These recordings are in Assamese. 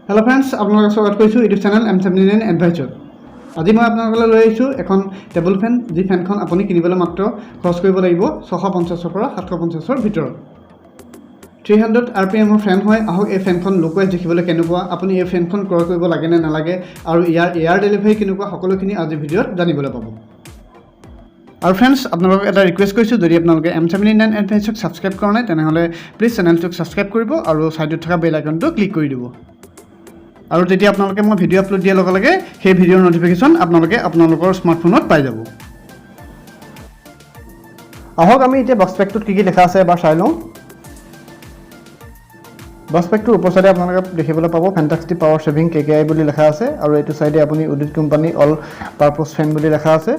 हेलो फ्रेंड्स आपलोक स्वागत करिछु यूट्यूब चैनल M79 एडवाइजर। আজি মই আপোনালোকলৈ লৈ আহিছো এখন টেবুল ফেন যি ফেনখন আপুনি কিনিবলৈ মাত্ৰ খৰচ কৰিব লাগিব 650 পৰা 750 ৰ ভিতৰত 300 rpm ৰ ফেন হয়। আহক এই ফেনখন লুকুৱাই দেখিবলৈ কেনেকুৱা, আপুনি এই ফেনখন ক্ৰয় কৰিব লাগে নে নালাগে আৰু ইয়াৰ এয়াৰ ডেলিভাৰী কেনেকুৱা সকলোখিনি আজি ভিডিঅ'ত জানিবলৈ পাব। আৰু फ्रेंड्स আপোনালোকক এটা ৰিকুৱেষ্ট কৰিছো, যদি আপোনালোকে M79 এডভাইজক সাবস্ক্ৰাইব কৰা নাই তেনেহলে প্লিজ চেনেলটোক সাবস্ক্ৰাইব কৰিব আৰু সাইডত থকা বেল আইকনটো ক্লিক কৰি দিব। আৰু যেতিয়া আপোনালোকে মই ভিডিও আপলোড দিয়াৰ লগে লগে সেই ভিডিওৰ নটিফিকেশন আপোনালোকে আপোনালোকৰ স্মাৰ্টফোনত পাই যাব। আহক আমি এতিয়া বক্স পেকটোত কি লেখা আছে এবাৰ চাই লওঁ। বক্স পেকটোৰ ওপৰ সাইডে আপোনালোকে দেখিবলৈ পাব ফ্যান্টাস্টিক পাৱাৰ সেভিং KKI বুলি লেখা আছে আৰু এইটো সাইডে আপুনি উডিট কোম্পানী অল পাৰপজ ফেন বুলি লেখা আছে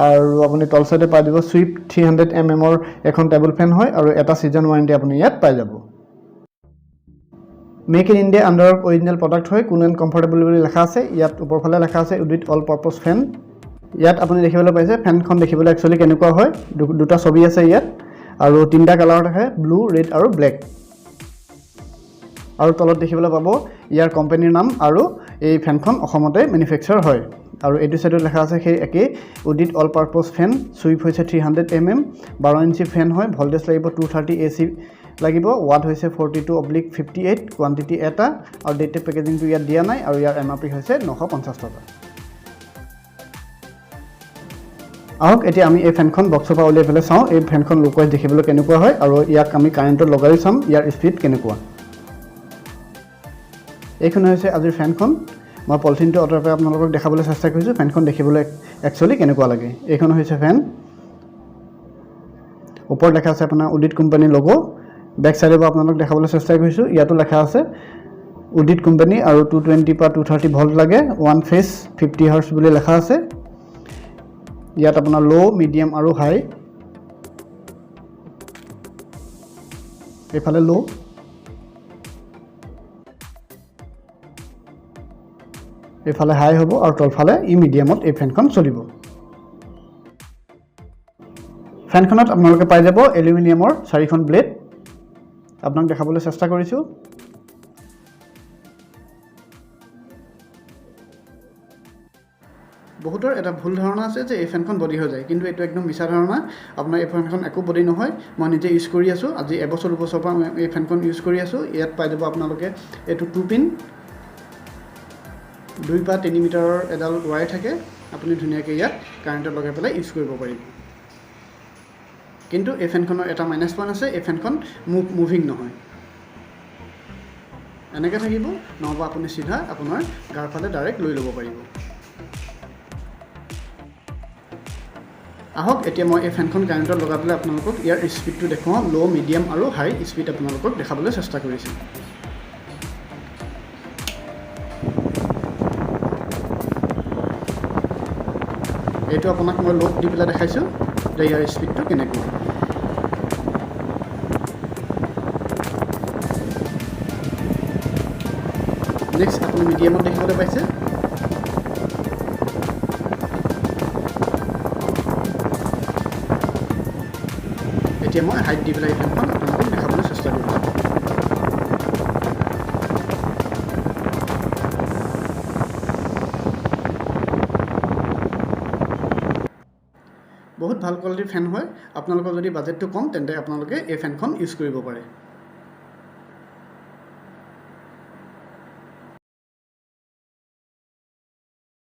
আৰু আপুনি তল সাইডে পাই দিব সুইপ 300 mm ৰ এখন টেবুল ফেন হয় আৰু এটা সিজন ওয়াৰেন্টি আপুনি ইয়াত পাই যাব। Make in India under original product হয়, কুল এণ্ড কমফৰ্টেবল বুলি লেখা আছে। ইয়াত ওপৰফালে লেখা আছে উইথ অল পাৰপজ ফেন। ইয়াত আপুনি দেখিবলৈ পাইছে ফেনখন দেখিবলৈ একচুয়ালি কেনেকুৱা হয়, দুটা ছবি আছে ইয়াত আৰু তিনটা কালাৰত আছে ব্লু, ৰেড আৰু ব্লেক। আৰু তলত দেখিবলৈ পাব ইয়াৰ কোম্পানীৰ নাম আৰু এই ফেনখন অসমতে ম্যানুফ্যাকচাৰ হয়। আৰু এইটো সাইডত লেখা আছে সেই একে with all purpose fan, sweep হৈছে 300 mm, 12 ইঞ্চি ফেন হয়, ভোল্টেজ লাগিব 230 AC লাগিব, ওয়াট হৈছে 42/58, কোয়ান্টিটি এটা আৰু ডেট পেকেজিংটো ইয়াত দিয়া নাই আৰু ইয়াৰ MRP হৈছে 950 টকা। আহক এতিয়া আমি এই ফেনখন বক্সৰ পৰা উলিয়াই পেলাই চাওঁ এই ফেনখন লুকুৱাই দেখিবলৈ কেনেকুৱা হয় আৰু ইয়াক আমি কাৰেণ্টত লগাই চাম ইয়াৰ স্পীড কেনেকুৱা। এইখন হৈছে আজিৰ ফেনখন। মই পলিথিনটো অতৰাই আপোনালোকক দেখাবলৈ চেষ্টা কৰিছোঁ ফেনখন দেখিবলৈ একচুয়ালি কেনেকুৱা লাগে। এইখন হৈছে ফেন, ওপৰত লেখা আছে আপোনাৰ উডিট কোম্পানী লোগো। बैक साइड पर आपनालोक देखाबले चेष्टा करिसु, इयातो लेखा আছে उडिट कोम्पानी और 220 पर 230 भोल्ट लागे, वन फेस 50 हर्ट्ज বুলি লেখা আছে। ইয়াত আপোনাৰ লো, মিডিয়াম আৰু হাই, এফালে লো এফালে হাই হ'ব আৰু তলফালে ই মিডিয়ামত এই ফেনখন চলিব। ফেনখনত আপোনালোকে পাই যাব এলুমিনিয়ামৰ 4খন ব্লেড। আপোনাক দেখাবলৈ চেষ্টা কৰিছো। বহুতৰ এটা ভুল ধাৰণা আছে যে এই ফেনখন বডি হৈ যায়, কিন্তু এইটো একদম মিছা ধাৰণা। আপোনাৰ এই ফেনখন একো বডি নহয়, মই নিজে ইউজ কৰি আছো। আজি এবছৰ পৰা মই এই ফেনখন ইউজ কৰি আছো। ইয়াত পাই যাব আপোনালোকে এইটো 2 পিন 2 বা 3 মিটাৰৰ এডাল ওয়াৰ থাকে, আপুনি ধুনীয়াকৈ ইয়াত কাৰেণ্টত লগাই পেলাই ইউজ কৰিব পাৰিব। কিন্তু এই ফেনখনৰ এটা মাইনাস পইণ্ট আছে, এই ফেনখন মুভিং নহয়, এনেকৈ থাকিব, নহবা আপুনি সিধা আপোনাৰ গাৰ ফালে ডাইৰেক্ট লৈ ল'ব পাৰিব। আহক এতিয়া মই এই ফেনখন কাৰেণ্টত লগাই পেলাই আপোনালোকক ইয়াৰ স্পীডটো দেখুৱাওঁ। লো, মিডিয়াম আৰু হাই স্পীড আপোনালোকক দেখাবলৈ চেষ্টা কৰিছোঁ। এইটো আপোনাক মই লোড দি পেলাই দেখাইছোঁ যে ইয়াৰ স্পীডটো কেনেকুৱা। নেক্সট আপুনি মিডিয়ামত দেখিবলৈ পাইছে। এতিয়া মই হাইট দি পেলাই ফেনখন আপোনালোকক দেখাবলৈ চেষ্টা কৰিছোঁ। বহুত ভাল কোৱালিটিৰ ফেন হয়। আপোনালোকৰ যদি বাজেটটো কম তেন্তে আপোনালোকে এই ফেনখন ইউজ কৰিব পাৰে।